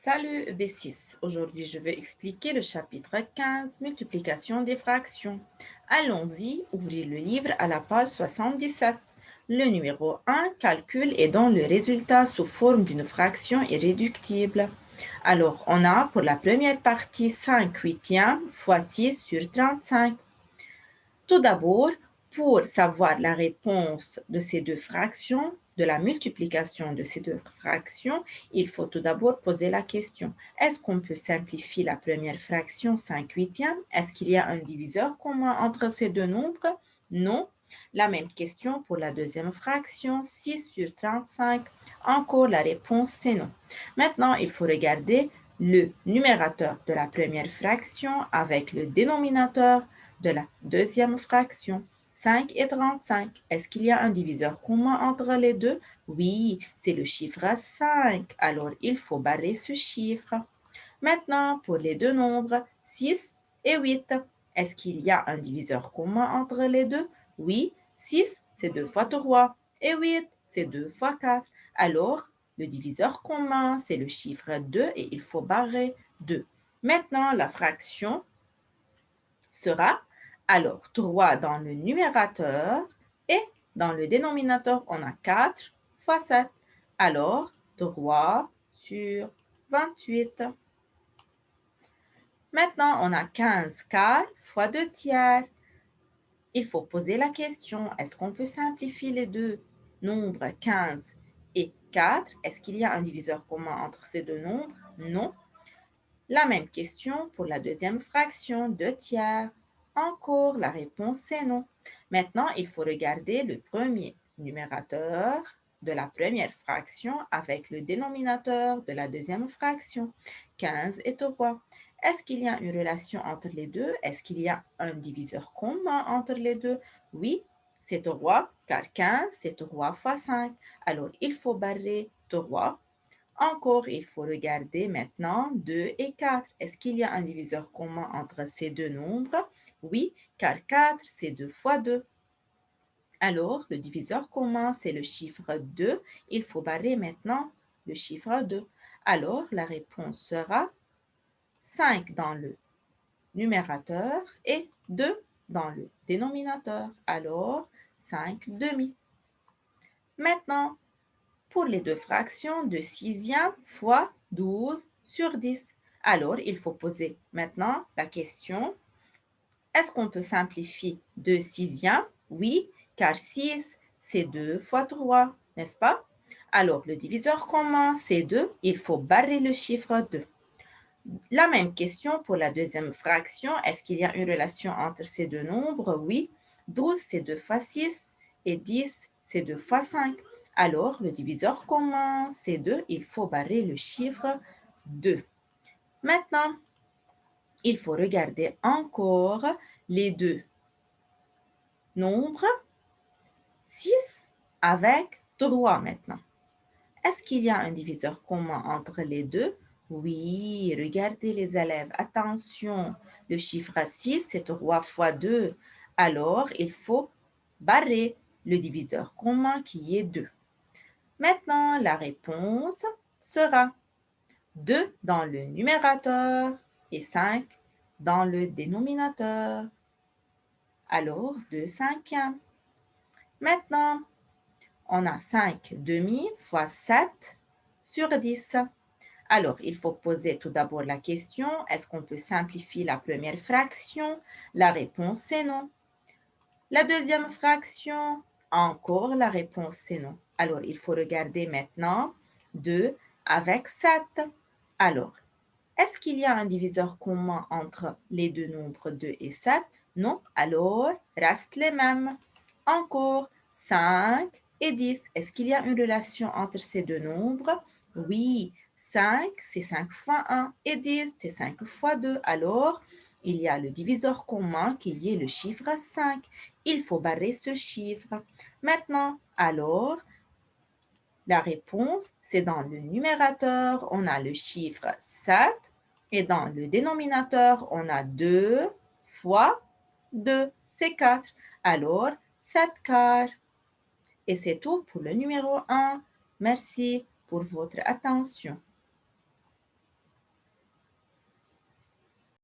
Salut B6. Aujourd'hui, je vais expliquer le chapitre 15, multiplication des fractions. Allons-y, ouvrez le livre à la page 77. Le numéro 1, calcul et donne le résultat sous forme d'une fraction irréductible. Alors, on a pour la première partie 5 huitièmes fois 6 sur 35. Tout d'abord, pour savoir la réponse de ces deux fractions, de la multiplication de ces deux fractions, il faut tout d'abord poser la question. Est-ce qu'on peut simplifier la première fraction 5 huitièmes? Est-ce qu'il y a un diviseur commun entre ces deux nombres? Non. La même question pour la deuxième fraction, 6 sur 35. Encore la réponse c'est non. Maintenant, il faut regarder le numérateur de la première fraction avec le dénominateur de la deuxième fraction. 5 et 35. Est-ce qu'il y a un diviseur commun entre les deux? Oui, c'est le chiffre 5. Alors, il faut barrer ce chiffre. Maintenant, pour les deux nombres, 6 et 8. Est-ce qu'il y a un diviseur commun entre les deux? Oui, 6, c'est 2 fois 3. Et 8, c'est 2 fois 4. Alors, le diviseur commun, c'est le chiffre 2 et il faut barrer 2. Maintenant, la fraction sera alors 3 dans le numérateur et dans le dénominateur, on a 4 fois 7. Alors, 3 sur 28. Maintenant, on a 15 quarts fois 2 tiers. Il faut poser la question, est-ce qu'on peut simplifier les deux nombres 15 et 4? Est-ce qu'il y a un diviseur commun entre ces deux nombres? Non. La même question pour la deuxième fraction, 2 tiers. Encore, la réponse est non. Maintenant, il faut regarder le premier numérateur de la première fraction avec le dénominateur de la deuxième fraction, 15 et 3. Est-ce qu'il y a une relation entre les deux? Est-ce qu'il y a un diviseur commun entre les deux? Oui, c'est 3, car 15, c'est 3 fois 5. Alors, il faut barrer 3. Encore, il faut regarder maintenant 2 et 4. Est-ce qu'il y a un diviseur commun entre ces deux nombres? Oui, car 4, c'est 2 fois 2. Alors, le diviseur commun, c'est le chiffre 2. Il faut barrer maintenant le chiffre 2. Alors, la réponse sera 5 dans le numérateur et 2 dans le dénominateur. Alors, 5 demi. Maintenant, pour les deux fractions de sixième fois 12 sur 10. Alors, il faut poser maintenant la question, est-ce qu'on peut simplifier 2 sixièmes? Oui, car 6, c'est 2 fois 3, n'est-ce pas? Alors, le diviseur commun, c'est 2. Il faut barrer le chiffre 2. La même question pour la deuxième fraction. Est-ce qu'il y a une relation entre ces deux nombres? Oui. 12, c'est 2 fois 6 et 10, c'est 2 fois 5. Alors, le diviseur commun, c'est 2. Il faut barrer le chiffre 2. Maintenant, il faut regarder encore les deux nombres. 6 avec 3 maintenant. Est-ce qu'il y a un diviseur commun entre les deux? Oui, regardez les élèves. Attention, le chiffre 6, c'est 3 fois 2. Alors, il faut barrer le diviseur commun qui est 2. Maintenant, la réponse sera 2 dans le numérateur et 5 dans le dénominateur. Alors, 2 cinquièmes. Maintenant, on a 5 demi fois 7 sur 10. Alors, il faut poser tout d'abord la question, est-ce qu'on peut simplifier la première fraction? La réponse est non. La deuxième fraction, encore la réponse est non. Alors, il faut regarder maintenant 2 avec 7. Alors, est-ce qu'il y a un diviseur commun entre les deux nombres 2 et 7? Non. Alors, restent les mêmes. Encore 5 et 10. Est-ce qu'il y a une relation entre ces deux nombres? Oui. 5, c'est 5 fois 1 et 10, c'est 5 fois 2. Alors, il y a le diviseur commun qui est le chiffre 5. Il faut barrer ce chiffre. Maintenant, alors, la réponse, c'est dans le numérateur, on a le chiffre 7 et dans le dénominateur, on a 2 fois 2, c'est 4. Alors, 7 quarts. Et c'est tout pour le numéro 1. Merci pour votre attention.